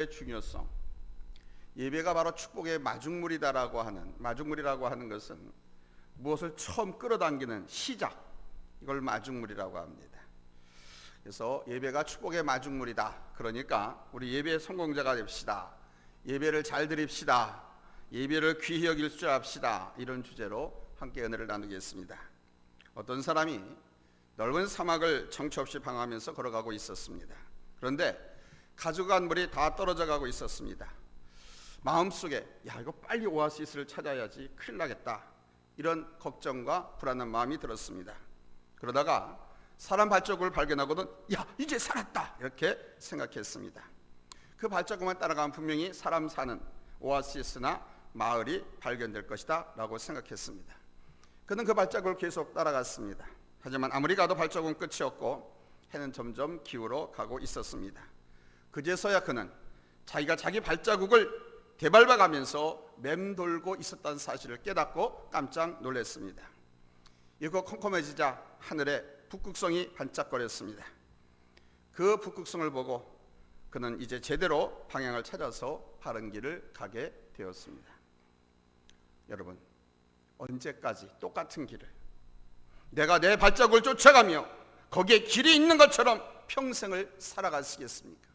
중요성, 예배가 바로 축복의 마중물이라고 하는 것은 무엇을 처음 끌어당기는 시작, 이걸 마중물이라고 합니다. 그래서 예배가 축복의 마중물이다. 그러니까 우리 예배의 성공자가 됩시다. 예배를 잘 드립시다. 예배를 귀히 여길 줄 압시다. 이런 주제로 함께 은혜를 나누겠습니다. 어떤 사람이 넓은 사막을 정처 없이 방황하면서 걸어가고 있었습니다. 그런데 가져간 물이 다 떨어져 가고 있었습니다. 마음속에 이거 빨리 오아시스를 찾아야지, 큰일 나겠다, 이런 걱정과 불안한 마음이 들었습니다. 그러다가 사람 발자국을 발견하고는 이제 살았다, 이렇게 생각했습니다. 그 발자국만 따라가면 분명히 사람 사는 오아시스나 마을이 발견될 것이다 라고 생각했습니다. 그는 그 발자국을 계속 따라갔습니다. 하지만 아무리 가도 발자국은 끝이 없고 해는 점점 기울어 가고 있었습니다. 그제서야 그는 자기가 자기 발자국을 되밟아가면서 맴돌고 있었다는 사실을 깨닫고 깜짝 놀랐습니다. 이거 컴컴해지자 하늘에 북극성이 반짝거렸습니다. 그 북극성을 보고 그는 이제 제대로 방향을 찾아서 바른 길을 가게 되었습니다. 여러분, 언제까지 똑같은 길을, 내가 내 발자국을 쫓아가며 거기에 길이 있는 것처럼 평생을 살아가시겠습니까?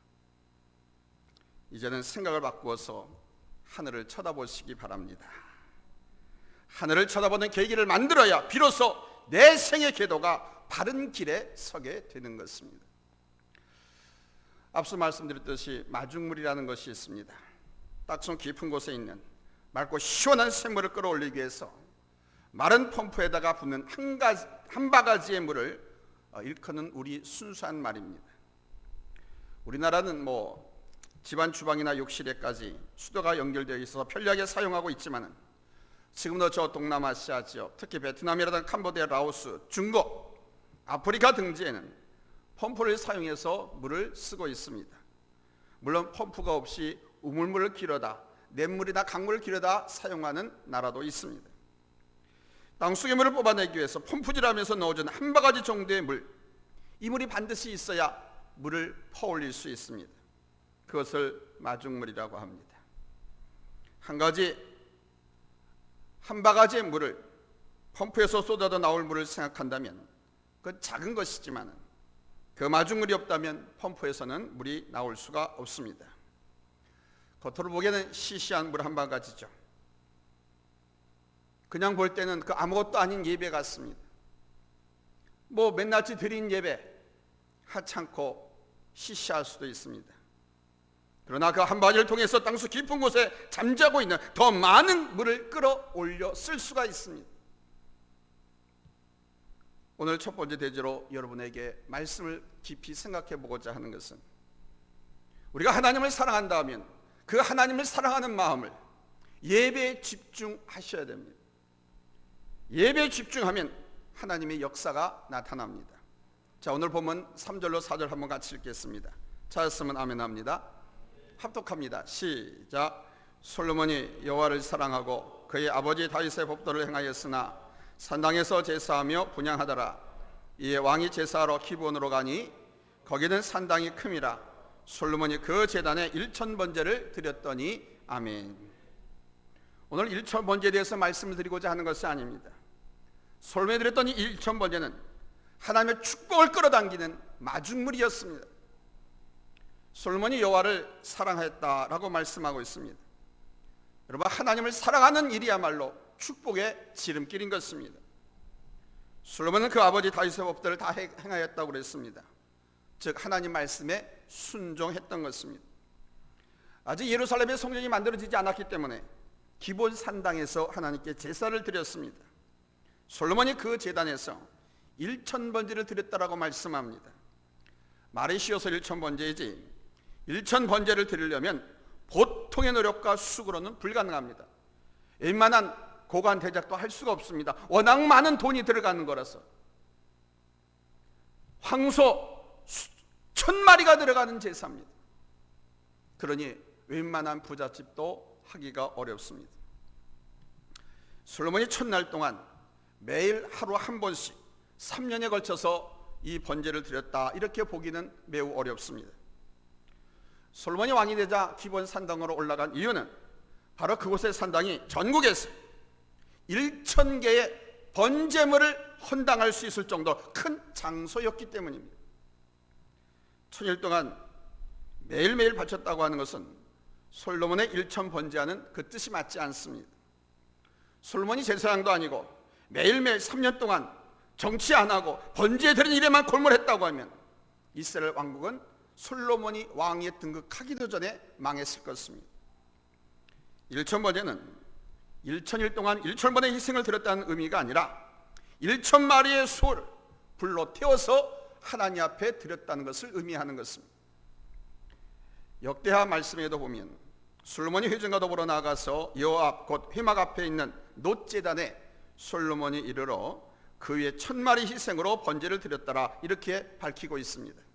이제는 생각을 바꾸어서 하늘을 쳐다보시기 바랍니다. 하늘을 쳐다보는 계기를 만들어야 비로소 내 생의 궤도가 바른 길에 서게 되는 것입니다. 앞서 말씀드렸듯이 마중물이라는 것이 있습니다. 딱송 깊은 곳에 있는 맑고 시원한 샘물을 끌어올리기 위해서 마른 펌프에다가 붓는 한 바가지의 물을 일컫는 우리 순수한 말입니다. 우리나라는 집안 주방이나 욕실에까지 수도가 연결되어 있어서 편리하게 사용하고 있지만 지금도 저 동남아시아 지역, 특히 베트남이라든가 캄보디아, 라오스, 중국, 아프리카 등지에는 펌프를 사용해서 물을 쓰고 있습니다. 물론 펌프가 없이 우물물을 길어다, 냇물이나 강물을 길어다 사용하는 나라도 있습니다. 땅속의 물을 뽑아내기 위해서 펌프질하면서 넣어준 한 바가지 정도의 물, 이 물이 반드시 있어야 물을 퍼올릴 수 있습니다. 그것을 마중물이라고 합니다. 한 바가지의 물을, 펌프에서 쏟아져 나올 물을 생각한다면 그건 작은 것이지만 그 마중물이 없다면 펌프에서는 물이 나올 수가 없습니다. 겉으로 보기에는 시시한 물 한 바가지죠. 그냥 볼 때는 그 아무것도 아닌 예배 같습니다. 맨날치 드린 예배 하찮고 시시할 수도 있습니다. 그러나 그 한 바가지를 통해서 땅속 깊은 곳에 잠자고 있는 더 많은 물을 끌어올려 쓸 수가 있습니다. 오늘 첫 번째 대제로 여러분에게 말씀을 깊이 생각해 보고자 하는 것은, 우리가 하나님을 사랑한다 하면 그 하나님을 사랑하는 마음을 예배에 집중하셔야 됩니다. 예배에 집중하면 하나님의 역사가 나타납니다. 자, 오늘 본문 3절로 4절 한번 같이 읽겠습니다. 찾았으면 아멘 합니다. 합독합니다. 시작. 솔로몬이 여호와를 사랑하고 그의 아버지 다윗의 법도를 행하였으나 산당에서 제사하며 분향하더라. 이에 왕이 제사하러 기브온으로 가니 거기는 산당이 큼이라. 솔로몬이 그 제단에 1000번제를 드렸더니 아멘. 오늘 1000번제에 대해서 말씀을 드리고자 하는 것이 아닙니다. 솔로몬이 드렸더니 1000번제는 하나님의 축복을 끌어당기는 마중물이었습니다. 솔로몬이 여호와를 사랑했다라고 말씀하고 있습니다. 여러분, 하나님을 사랑하는 일이야말로 축복의 지름길인 것입니다. 솔로몬은 그 아버지 다윗의 법들을 다 행하였다고 그랬습니다. 즉 하나님 말씀에 순종했던 것입니다. 아직 예루살렘의 성전이 만들어지지 않았기 때문에 기본 산당에서 하나님께 제사를 드렸습니다. 솔로몬이 그 제단에서 1000번제를 드렸다라고 말씀합니다. 말이 쉬워서 1000번제이지 1000번제를 드리려면 보통의 노력과 수고로는 불가능합니다. 웬만한 고관 대작도 할 수가 없습니다. 워낙 많은 돈이 들어가는 거라서. 황소 1000마리가 들어가는 제사입니다. 그러니 웬만한 부잣집도 하기가 어렵습니다. 솔로몬이 첫날 동안 매일 하루 한 번씩 3년에 걸쳐서 이 번제를 드렸다, 이렇게 보기는 매우 어렵습니다. 솔로몬이 왕이 되자 기본 산당으로 올라간 이유는 바로 그곳의 산당이 전국에서 1,000개의 번제물을 헌당할 수 있을 정도로 큰 장소였기 때문입니다. 1000일 동안 매일매일 바쳤다고 하는 것은 솔로몬의 1천 번제하는 그 뜻이 맞지 않습니다. 솔로몬이 제사장도 아니고 매일매일 3년 동안 정치 안 하고 번제에 드린 일에만 골몰했다고 하면 이스라엘 왕국은 솔로몬이 왕위에 등극하기도 전에 망했을 것입니다. 1천 번제는 1,000일 동안 1,000번의 희생을 드렸다는 의미가 아니라 1,000마리의 소를 불로 태워서 하나님 앞에 드렸다는 것을 의미하는 것입니다. 역대하 말씀에도 보면 솔로몬이 회중과 더불어 나가서 여호와 앞 곧 회막 앞에 있는 놋제단에 솔로몬이 이르러 그 위에 1,000마리 희생으로 번제를 드렸더라 이렇게 밝히고 있습니다.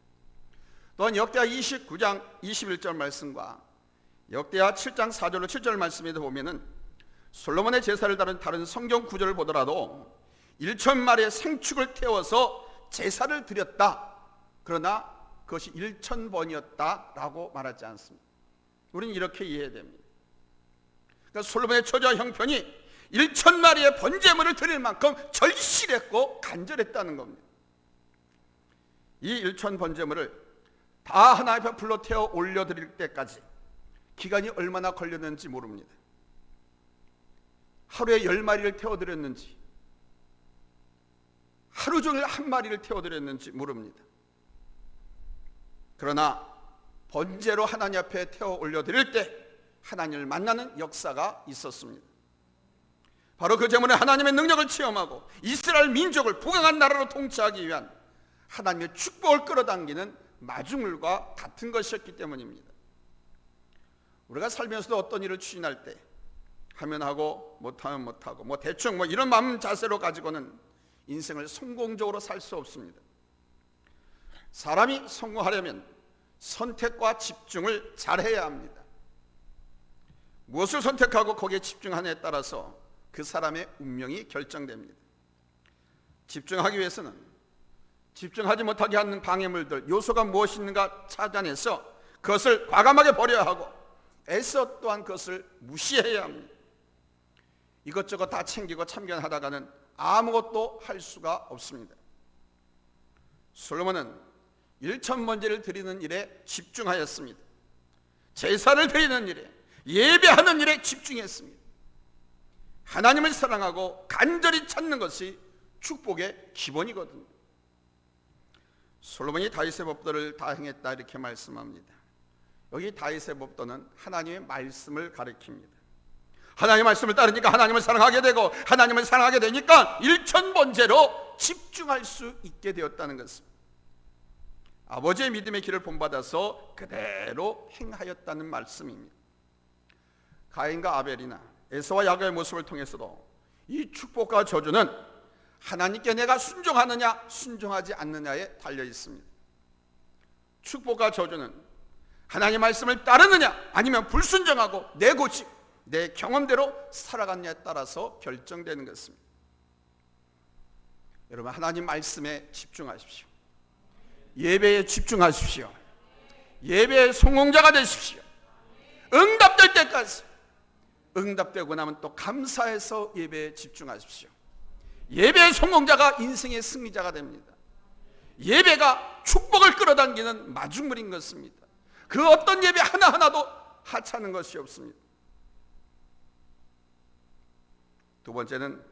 또한 역대하 29장 21절 말씀과 역대하 7장 4절로 7절 말씀에도 보면은 솔로몬의 제사를 다른 성경 구절을 보더라도 1,000마리의 생축을 태워서 제사를 드렸다. 그러나 그것이 1,000번이었다라고 말하지 않습니다. 우리는 이렇게 이해해야 됩니다. 그러니까 솔로몬의 처자 형편이 1,000마리의 번제물을 드릴 만큼 절실했고 간절했다는 겁니다. 이 1,000 번제물을 다 하나님 앞에 불러 태워 올려드릴 때까지 기간이 얼마나 걸렸는지 모릅니다. 하루에 10마리를 태워드렸는지 하루 종일 한 마리를 태워드렸는지 모릅니다. 그러나 번제로 하나님 앞에 태워 올려드릴 때 하나님을 만나는 역사가 있었습니다. 바로 그 제물에 하나님의 능력을 체험하고 이스라엘 민족을 부강한 나라로 통치하기 위한 하나님의 축복을 끌어당기는 마중물과 같은 것이었기 때문입니다. 우리가 살면서도 어떤 일을 추진할 때 하면 하고 못하면 못하고 뭐 대충 뭐 이런 마음 자세로 가지고는 인생을 성공적으로 살 수 없습니다. 사람이 성공하려면 선택과 집중을 잘해야 합니다. 무엇을 선택하고 거기에 집중하느냐에 따라서 그 사람의 운명이 결정됩니다. 집중하기 위해서는 집중하지 못하게 하는 방해물들, 요소가 무엇이 있는가 찾아내서 그것을 과감하게 버려야 하고 애써 또한 그것을 무시해야 합니다. 이것저것 다 챙기고 참견하다가는 아무것도 할 수가 없습니다. 솔로몬은 1,000번제를 드리는 일에 집중하였습니다. 제사를 드리는 일에, 예배하는 일에 집중했습니다. 하나님을 사랑하고 간절히 찾는 것이 축복의 기본이거든요. 솔로몬이 다윗의 법도를 다 행했다 이렇게 말씀합니다. 여기 다윗의 법도는 하나님의 말씀을 가리킵니다. 하나님의 말씀을 따르니까 하나님을 사랑하게 되고 하나님을 사랑하게 되니까 1,000번제로 집중할 수 있게 되었다는 것입니다. 아버지의 믿음의 길을 본받아서 그대로 행하였다는 말씀입니다. 가인과 아벨이나 에서와 야곱의 모습을 통해서도 이 축복과 저주는 하나님께 내가 순종하느냐 순종하지 않느냐에 달려 있습니다. 축복과 저주는 하나님의 말씀을 따르느냐 아니면 불순종하고 내 고집, 내 경험대로 살아갔냐에 따라서 결정되는 것입니다. 여러분, 하나님 말씀에 집중하십시오. 예배에 집중하십시오. 예배의 성공자가 되십시오. 응답될 때까지, 응답되고 나면 또 감사해서 예배에 집중하십시오. 예배의 성공자가 인생의 승리자가 됩니다. 예배가 축복을 끌어당기는 마중물인 것입니다. 그 어떤 예배 하나하나도 하찮은 것이 없습니다. 두 번째는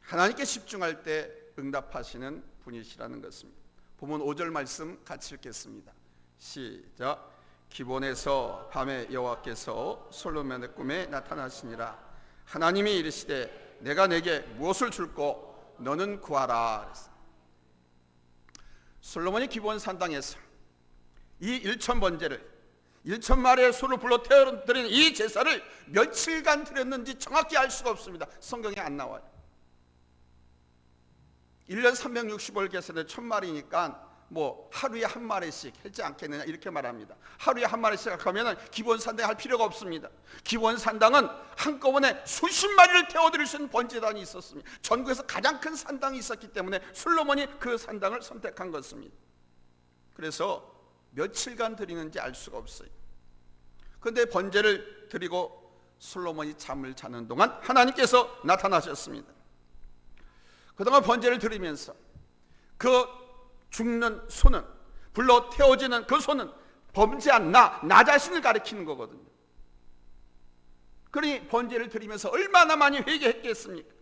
하나님께 집중할 때 응답하시는 분이시라는 것입니다. 본문 5절 말씀 같이 읽겠습니다. 시작. 기본에서 밤에 여호와께서 솔로몬의 꿈에 나타나시니라. 하나님이 이르시되 내가 내게 무엇을 줄꼬 너는 구하라. 솔로몬이 기본 산당에서 이 1,000번제를 1,000마리의 소를 불러 태워드리는 이 제사를 며칠간 드렸는지 정확히 알 수가 없습니다. 성경에 안 나와요. 1년 365일 계산에 1,000마리니까 뭐 하루에 한 마리씩 하지 않겠느냐 이렇게 말합니다. 하루에 한 마리씩 하면 기본 산당에 할 필요가 없습니다. 기본 산당은 한꺼번에 수십 마리를 태워드릴 수 있는 번제단이 있었습니다. 전국에서 가장 큰 산당이 있었기 때문에 솔로몬이 그 산당을 선택한 것입니다. 그래서 며칠간 드리는지 알 수가 없어요. 그런데 번제를 드리고 솔로몬이 잠을 자는 동안 하나님께서 나타나셨습니다. 그동안 번제를 드리면서 그 죽는 소는, 불로 태워지는 그 소는 범죄한 나 자신을 가리키는 거거든요. 그러니 번제를 드리면서 얼마나 많이 회개했겠습니까?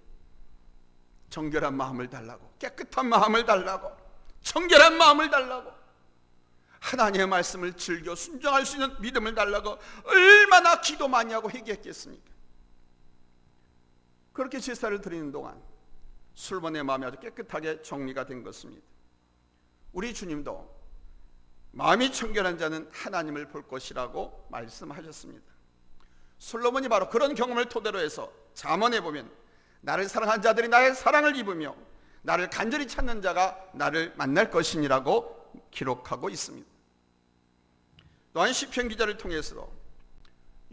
정결한 마음을 달라고, 깨끗한 마음을 달라고, 정결한 마음을 달라고, 하나님의 말씀을 즐겨 순종할 수 있는 믿음을 달라고 얼마나 기도 많이 하고 회개했겠습니까? 그렇게 제사를 드리는 동안 솔로몬의 마음이 아주 깨끗하게 정리가 된 것입니다. 우리 주님도 마음이 청결한 자는 하나님을 볼 것이라고 말씀하셨습니다. 솔로몬이 바로 그런 경험을 토대로 해서 잠언에 보면 나를 사랑한 자들이 나의 사랑을 입으며 나를 간절히 찾는 자가 나를 만날 것이니라고 기록하고 있습니다. 또한 시편 기자를 통해서도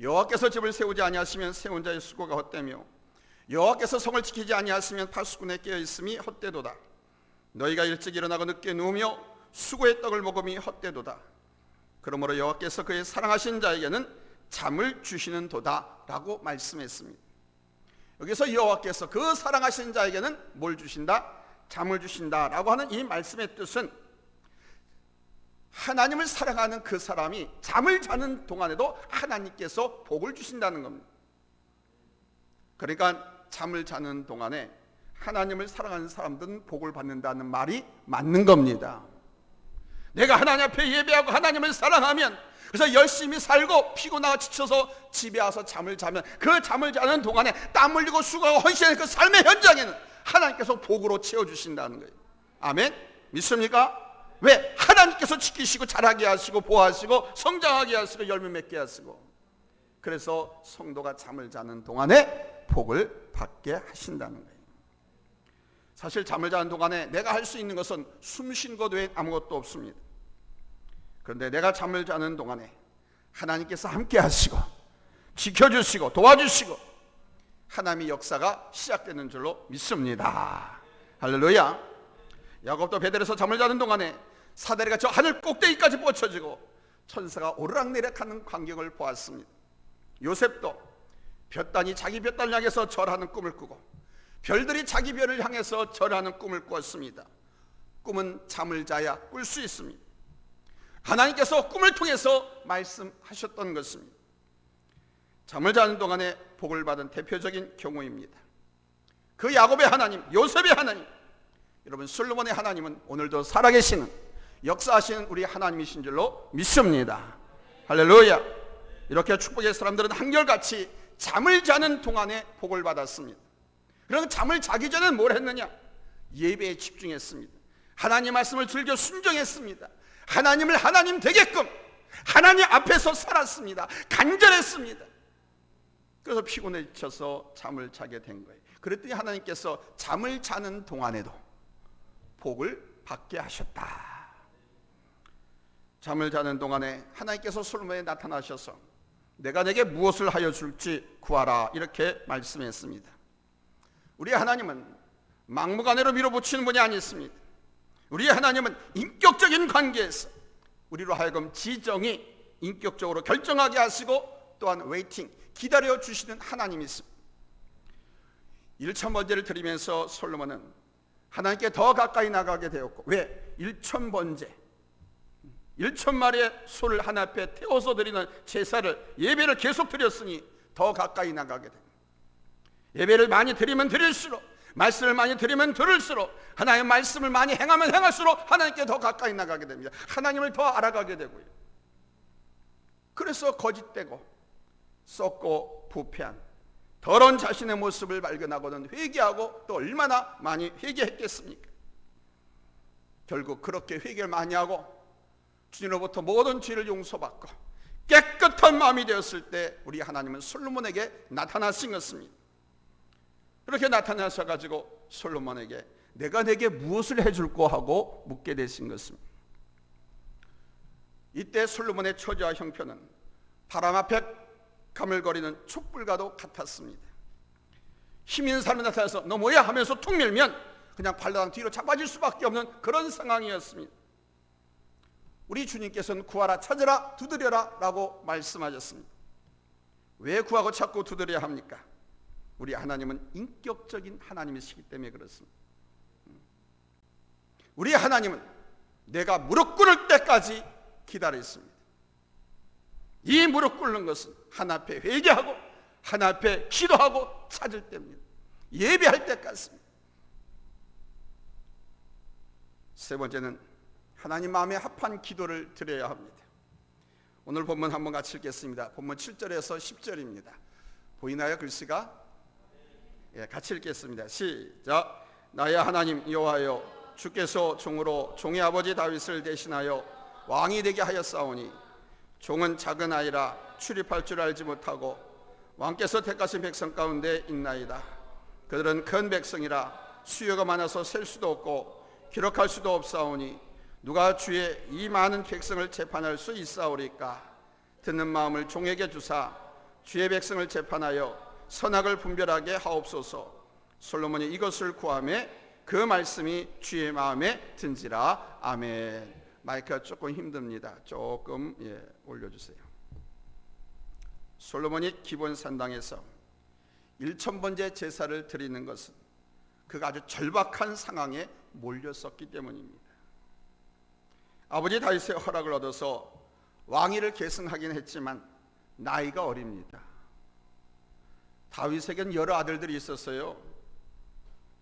여호와께서 집을 세우지 아니하시면 세운 자의 수고가 헛되며 여호와께서 성을 지키지 아니하시면 파수꾼의 깨어있음이 헛되도다. 너희가 일찍 일어나고 늦게 누우며 수고의 떡을 먹음이 헛되도다. 그러므로 여호와께서 그의 사랑하신 자에게는 잠을 주시는 도다라고 말씀했습니다. 여기서 여호와께서 그 사랑하신 자에게는 뭘 주신다? 잠을 주신다라고 하는 이 말씀의 뜻은 하나님을 사랑하는 그 사람이 잠을 자는 동안에도 하나님께서 복을 주신다는 겁니다. 그러니까 잠을 자는 동안에 하나님을 사랑하는 사람들은 복을 받는다는 말이 맞는 겁니다. 내가 하나님 앞에 예배하고 하나님을 사랑하면, 그래서 열심히 살고 피곤하고 지쳐서 집에 와서 잠을 자면 그 잠을 자는 동안에 땀 흘리고 수고하고 헌신하는 그 삶의 현장에는 하나님께서 복으로 채워주신다는 거예요. 아멘? 믿습니까? 왜? 하나님께서 지키시고 자라게 하시고 보호하시고 성장하게 하시고 열매 맺게 하시고, 그래서 성도가 잠을 자는 동안에 복을 받게 하신다는 거예요. 사실 잠을 자는 동안에 내가 할 수 있는 것은 숨 쉬는 것 외에 아무것도 없습니다. 그런데 내가 잠을 자는 동안에 하나님께서 함께 하시고 지켜주시고 도와주시고 하나님의 역사가 시작되는 줄로 믿습니다. 할렐루야. 야곱도 베델에서 잠을 자는 동안에 사다리가 저 하늘 꼭대기까지 뻗쳐지고 천사가 오르락내리락하는 광경을 보았습니다. 요셉도 볕단이 자기 볕단을 향해서 절하는 꿈을 꾸고 별들이 자기 별을 향해서 절하는 꿈을 꾸었습니다. 꿈은 잠을 자야 꿀 수 있습니다. 하나님께서 꿈을 통해서 말씀하셨던 것입니다. 잠을 자는 동안에 복을 받은 대표적인 경우입니다. 그 야곱의 하나님, 요셉의 하나님, 여러분 솔로몬의 하나님은 오늘도 살아계시는 역사하시는 우리 하나님이신 줄로 믿습니다. 할렐루야. 이렇게 축복의 사람들은 한결같이 잠을 자는 동안에 복을 받았습니다. 그럼 잠을 자기 전에는 뭘 했느냐? 예배에 집중했습니다. 하나님 말씀을 즐겨 순종했습니다. 하나님을 하나님 되게끔 하나님 앞에서 살았습니다. 간절했습니다. 그래서 피곤해 지쳐서 잠을 자게 된 거예요. 그랬더니 하나님께서 잠을 자는 동안에도 복을 받게 하셨다. 잠을 자는 동안에 하나님께서 솔로몬에 나타나셔서 내가 내게 무엇을 하여 줄지 구하라 이렇게 말씀했습니다. 우리 하나님은 막무가내로 밀어붙이는 분이 아니십니다. 우리 하나님은 인격적인 관계에서 우리로 하여금 지정이 인격적으로 결정하게 하시고 또한 웨이팅, 기다려 주시는 하나님이십니다. 1천 번제를 드리면서 솔로몬은 하나님께 더 가까이 나가게 되었고, 왜? 1천 번제, 1천 마리의 소를 하나 앞에 태워서 드리는 제사를, 예배를 계속 드렸으니 더 가까이 나가게 됩니다. 예배를 많이 드리면 드릴수록, 말씀을 많이 들으면 들을수록, 하나님의 말씀을 많이 행하면 행할수록 하나님께 더 가까이 나가게 됩니다. 하나님을 더 알아가게 되고요. 그래서 거짓되고 썩고 부패한 더러운 자신의 모습을 발견하고는 회개하고 또 얼마나 많이 회개했겠습니까? 결국 그렇게 회개를 많이 하고 주님으로부터 모든 죄를 용서받고 깨끗한 마음이 되었을 때 우리 하나님은 솔로몬에게 나타나신 것입니다. 그렇게 나타나셔가지고 솔로몬에게 내가 내게 무엇을 해줄까 하고 묻게 되신 것입니다. 이때 솔로몬의 처지와 형편은 바람 앞에 가물거리는 촛불과도 같았습니다. 힘 있는 사람이 나타나서 너 뭐야 하면서 툭 밀면 그냥 발랑 뒤로 자빠질 수밖에 없는 그런 상황이었습니다. 우리 주님께서는 구하라, 찾으라, 두드려라 라고 말씀하셨습니다. 왜 구하고 찾고 두드려야 합니까? 우리 하나님은 인격적인 하나님이시기 때문에 그렇습니다. 우리 하나님은 내가 무릎 꿇을 때까지 기다렸습니다. 이 무릎 꿇는 것은 하나 앞에 회개하고 하나 앞에 기도하고 찾을 때입니다. 예배할 때까지입니다. 세 번째는 하나님 마음에 합한 기도를 드려야 합니다. 오늘 본문 한번 같이 읽겠습니다. 본문 7절에서 10절입니다. 보이나요? 글씨가? 예, 같이 읽겠습니다. 시작. 나의 하나님 여호와여, 주께서 종으로 종의 아버지 다윗을 대신하여 왕이 되게 하였사오니 종은 작은 아이라 출입할 줄 알지 못하고 왕께서 택하신 백성 가운데 있나이다. 그들은 큰 백성이라 수요가 많아서 셀 수도 없고 기록할 수도 없사오니 누가 주의 이 많은 백성을 재판할 수 있사오리까? 듣는 마음을 종에게 주사 주의 백성을 재판하여 선악을 분별하게 하옵소서. 솔로몬이 이것을 구하매 그 말씀이 주의 마음에 든지라. 아멘. 마이크가 조금 힘듭니다. 조금 올려주세요. 솔로몬이 기본 산당에서 1000번째 제사를 드리는 것은 그가 아주 절박한 상황에 몰렸었기 때문입니다. 아버지 다윗의 허락을 얻어서 왕위를 계승하긴 했지만 나이가 어립니다. 다윗에겐 여러 아들들이 있었어요.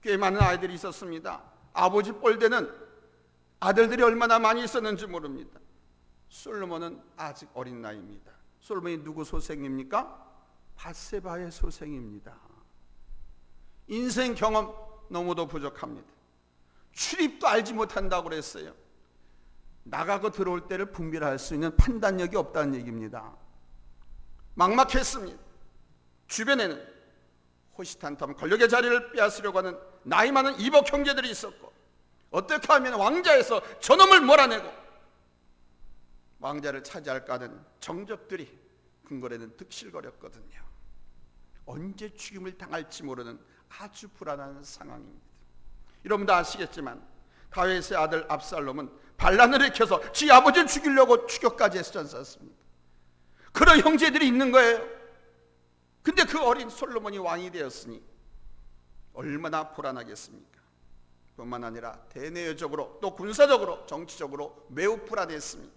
꽤 많은 아이들이 있었습니다. 아버지 뻘되는 아들들이 얼마나 많이 있었는지 모릅니다. 솔로몬은 아직 어린 나이입니다. 솔로몬이 누구 소생입니까? 밧세바의 소생입니다. 인생 경험 너무도 부족합니다. 출입도 알지 못한다고 그랬어요. 나가고 들어올 때를 분별할 수 있는 판단력이 없다는 얘기입니다. 막막했습니다. 주변에는 호시탄탐 권력의 자리를 빼앗으려고 하는 나이 많은 이복 형제들이 있었고, 어떻게 하면 왕자에서 저놈을 몰아내고 왕자를 차지할까 하는 정적들이 궁궐에는 득실거렸거든요. 언제 죽임을 당할지 모르는 아주 불안한 상황입니다. 여러분도 아시겠지만 다윗의 아들 압살롬은 반란을 일으켜서 지 아버지를 죽이려고 추격까지 했지 않습니까? 그런 형제들이 있는 거예요. 근데 그 어린 솔로몬이 왕이 되었으니 얼마나 불안하겠습니까? 뿐만 아니라 대내적으로 또 군사적으로 정치적으로 매우 불안했습니다.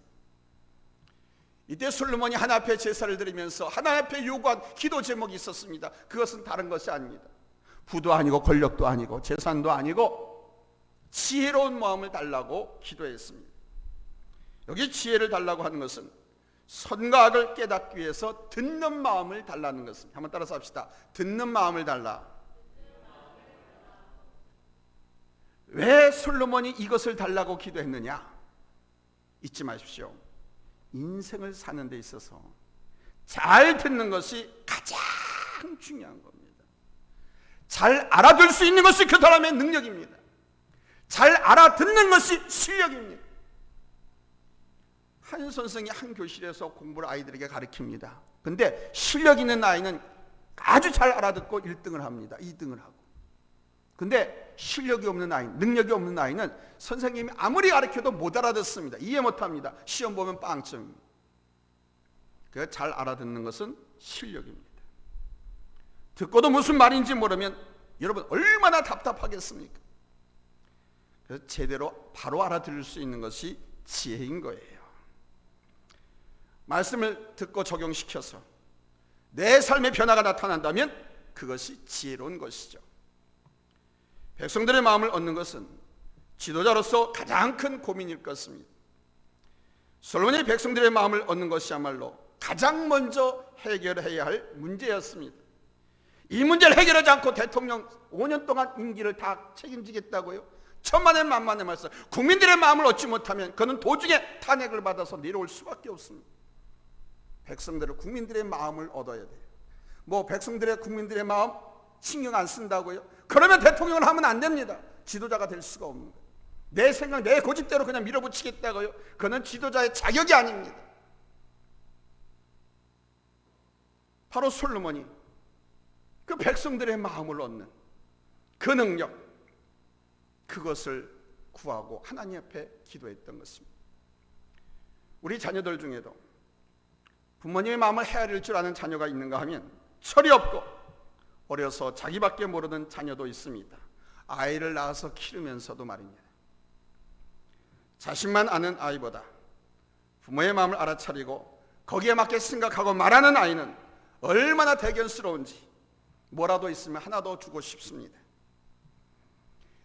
이때 솔로몬이 하나님 앞에 제사를 드리면서 하나님 앞에 요구한 기도 제목이 있었습니다. 그것은 다른 것이 아닙니다. 부도 아니고 권력도 아니고 재산도 아니고 지혜로운 마음을 달라고 기도했습니다. 여기 지혜를 달라고 하는 것은 선과 악을 깨닫기 위해서 듣는 마음을 달라는 것입니다. 한번 따라서 합시다. 듣는 마음을 달라. 왜 솔로몬이 이것을 달라고 기도했느냐? 잊지 마십시오. 인생을 사는 데 있어서 잘 듣는 것이 가장 중요한 겁니다. 잘 알아들 수 있는 것이 그 사람의 능력입니다. 잘 알아듣는 것이 실력입니다. 한 선생이 한 교실에서 공부를 아이들에게 가르칩니다. 근데 실력 있는 아이는 아주 잘 알아듣고 1등을 합니다. 2등을 하고. 근데 실력이 없는 아이, 능력이 없는 아이는 선생님이 아무리 가르쳐도 못 알아듣습니다. 이해 못합니다. 시험 보면 빵점입니다. 그래서 잘 알아듣는 것은 실력입니다. 듣고도 무슨 말인지 모르면 여러분 얼마나 답답하겠습니까? 그래서 제대로 바로 알아들을 수 있는 것이 지혜인 거예요. 말씀을 듣고 적용시켜서 내 삶의 변화가 나타난다면 그것이 지혜로운 것이죠. 백성들의 마음을 얻는 것은 지도자로서 가장 큰 고민일 것입니다. 솔로몬이 백성들의 마음을 얻는 것이야말로 가장 먼저 해결해야 할 문제였습니다. 이 문제를 해결하지 않고 대통령 5년 동안 임기를 다 책임지겠다고요? 천만에 만만에 말씀. 국민들의 마음을 얻지 못하면 그는 도중에 탄핵을 받아서 내려올 수밖에 없습니다. 백성들은 국민들의 마음을 얻어야 돼요. 뭐 백성들의 국민들의 마음 신경 안 쓴다고요? 그러면 대통령을 하면 안 됩니다. 지도자가 될 수가 없는 거예요. 내 생각, 내 고집대로 그냥 밀어붙이겠다고요? 그는 지도자의 자격이 아닙니다. 바로 솔로몬이 그 백성들의 마음을 얻는 그 능력, 그것을 구하고 하나님 앞에 기도했던 것입니다. 우리 자녀들 중에도 부모님의 마음을 헤아릴 줄 아는 자녀가 있는가 하면 철이 없고 어려서 자기밖에 모르는 자녀도 있습니다. 아이를 낳아서 키우면서도 말입니다. 자신만 아는 아이보다 부모의 마음을 알아차리고 거기에 맞게 생각하고 말하는 아이는 얼마나 대견스러운지 뭐라도 있으면 하나 더 주고 싶습니다.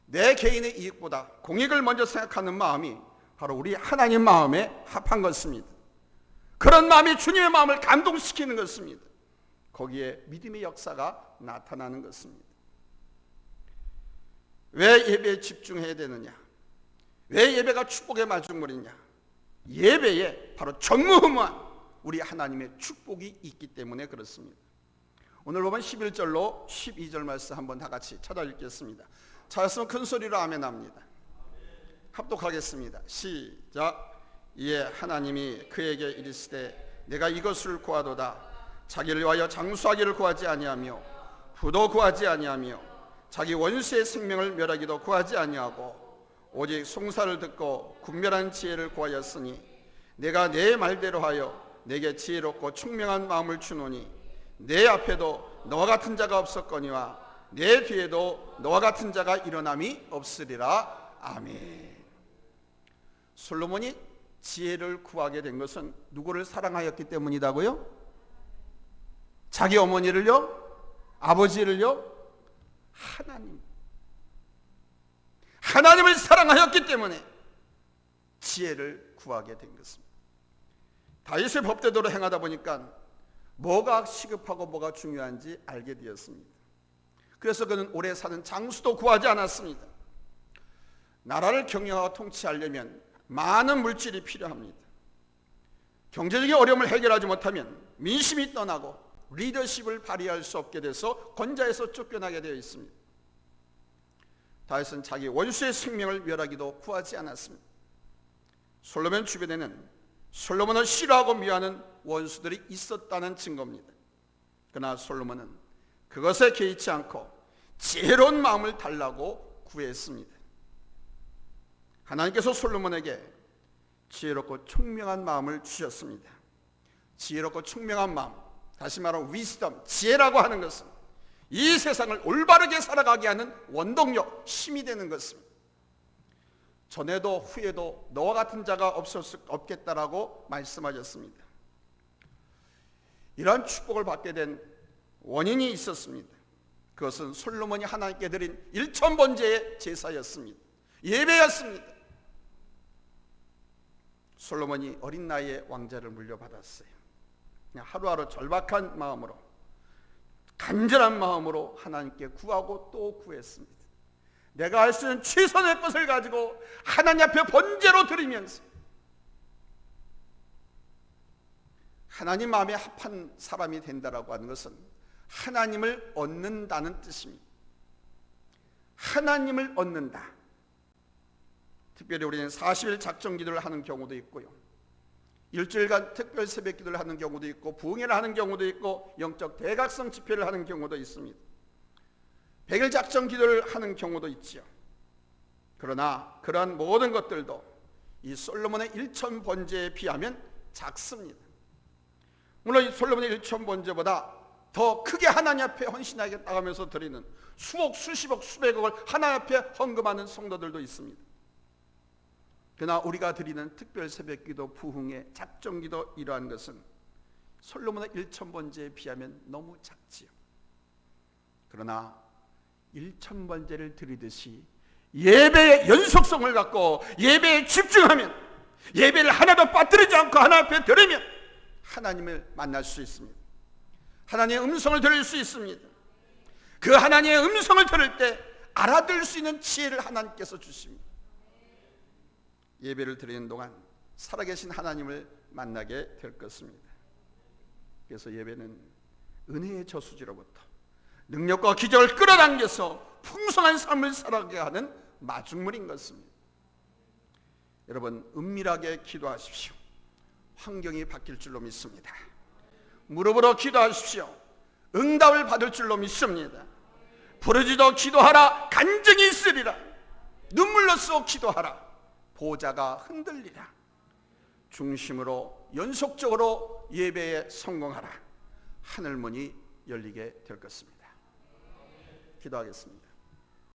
내 개인의 이익보다 공익을 먼저 생각하는 마음이 바로 우리 하나님 마음에 합한 것입니다. 그런 마음이 주님의 마음을 감동시키는 것입니다. 거기에 믿음의 역사가 나타나는 것입니다. 왜 예배에 집중해야 되느냐? 왜 예배가 축복의 마중물이냐? 예배에 바로 전무후무한 우리 하나님의 축복이 있기 때문에 그렇습니다. 오늘 보면 11절로 12절 말씀 한번 다 같이 찾아 읽겠습니다. 찾았으면 큰 소리로 아멘 합니다. 합독하겠습니다. 시작. 이에 하나님이 그에게 이르시되 내가 이것을 구하도다. 자기를 위하여 장수하기를 구하지 아니하며 부도 구하지 아니하며 자기 원수의 생명을 멸하기도 구하지 아니하고 오직 송사를 듣고 군멸한 지혜를 구하였으니 내가 내 말대로 하여 내게 지혜롭고 총명한 마음을 주노니 내 앞에도 너와 같은 자가 없었거니와 내 뒤에도 너와 같은 자가 일어남이 없으리라. 아멘. 솔로몬이 지혜를 구하게 된 것은 누구를 사랑하였기 때문이다고요? 자기 어머니를요? 아버지를요? 하나님을 사랑하였기 때문에 지혜를 구하게 된 것입니다. 다윗의 법대로 행하다 보니까 뭐가 시급하고 뭐가 중요한지 알게 되었습니다. 그래서 그는 오래 사는 장수도 구하지 않았습니다. 나라를 경영하고 통치하려면 많은 물질이 필요합니다. 경제적인 어려움을 해결하지 못하면 민심이 떠나고 리더십을 발휘할 수 없게 돼서 권좌에서 쫓겨나게 되어 있습니다. 다윗은 자기 원수의 생명을 멸하기도 구하지 않았습니다. 솔로몬 주변에는 솔로몬을 싫어하고 미워하는 원수들이 있었다는 증거입니다. 그러나 솔로몬은 그것에 개의치 않고 지혜로운 마음을 달라고 구했습니다. 하나님께서 솔로몬에게 지혜롭고 총명한 마음을 주셨습니다. 지혜롭고 총명한 마음, 다시 말하면 위스덤, 지혜라고 하는 것은 이 세상을 올바르게 살아가게 하는 원동력, 힘이 되는 것입니다. 전에도 후에도 너와 같은 자가 없겠다라고 말씀하셨습니다. 이러한 축복을 받게 된 원인이 있었습니다. 그것은 솔로몬이 하나님께 드린 1,000번제의 제사였습니다. 예배였습니다. 솔로몬이 어린 나이에 왕자를 물려받았어요. 그냥 하루하루 절박한 마음으로, 간절한 마음으로 하나님께 구하고 또 구했습니다. 내가 할 수 있는 최선의 것을 가지고 하나님 앞에 번제로 드리면서 하나님 마음에 합한 사람이 된다라고 하는 것은 하나님을 얻는다는 뜻입니다. 하나님을 얻는다. 특별히 우리는 40일 작정 기도를 하는 경우도 있고요, 일주일간 특별 새벽 기도를 하는 경우도 있고, 부흥회를 하는 경우도 있고, 영적 대각성 집회를 하는 경우도 있습니다. 100일 작정 기도를 하는 경우도 있죠. 그러나 그러한 모든 것들도 이 솔로몬의 1,000번제에 비하면 작습니다. 물론 이 솔로몬의 1,000번제보다 더 크게 하나님 앞에 헌신하게 나가면서 드리는 수억, 수십억, 수백억을 하나님 앞에 헌금하는 성도들도 있습니다. 그러나 우리가 드리는 특별 새벽기도, 부흥회, 작정기도 이러한 것은 솔로몬의 1,000번제에 비하면 너무 작지요. 그러나 1,000번제를 드리듯이 예배의 연속성을 갖고 예배에 집중하면, 예배를 하나도 빠뜨리지 않고 하나님 앞에 드리면 하나님을 만날 수 있습니다. 하나님의 음성을 들을 수 있습니다. 그 하나님의 음성을 들을 때 알아들을 수 있는 지혜를 하나님께서 주십니다. 예배를 드리는 동안 살아계신 하나님을 만나게 될 것입니다. 그래서 예배는 은혜의 저수지로부터 능력과 기적을 끌어당겨서 풍성한 삶을 살아가게 하는 마중물인 것입니다. 여러분, 은밀하게 기도하십시오. 환경이 바뀔 줄로 믿습니다. 무릎으로 기도하십시오. 응답을 받을 줄로 믿습니다. 부르짖어 기도하라, 간증이 있으리라. 눈물로 써 기도하라, 보좌가 흔들리라. 중심으로 연속적으로 예배에 성공하라. 하늘문이 열리게 될 것입니다. 기도하겠습니다.